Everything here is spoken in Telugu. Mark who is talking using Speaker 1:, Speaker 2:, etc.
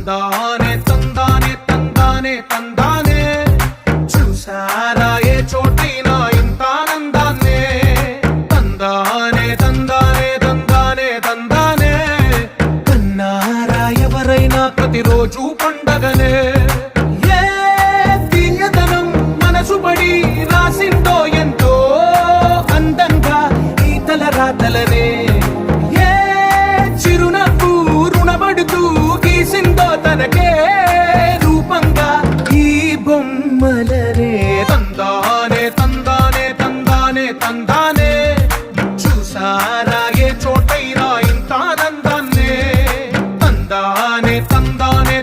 Speaker 1: తందానే తందానే తందానే తందానే చూసారా ఏ చోటైనా ఇంత ఆనందాన్నే తందానే తందానే తందానే తందానే కన్నారా ఎవరైనా ప్రతిరోజు పండగనే ఏ తీయదనం మనసు పడి రాసిందో ఎంతో అందంగా ఈ తలరాతలనే ఏ చిరునవ్వు రుణపడుతూ గీసిందో తనకే రూపంగా ఈ బొమ్మలనే తందానే తందానే తందానే తందానే చూసారా ఏ చోటైనా ఇంత ఆనందాన్నే తందానే తందానే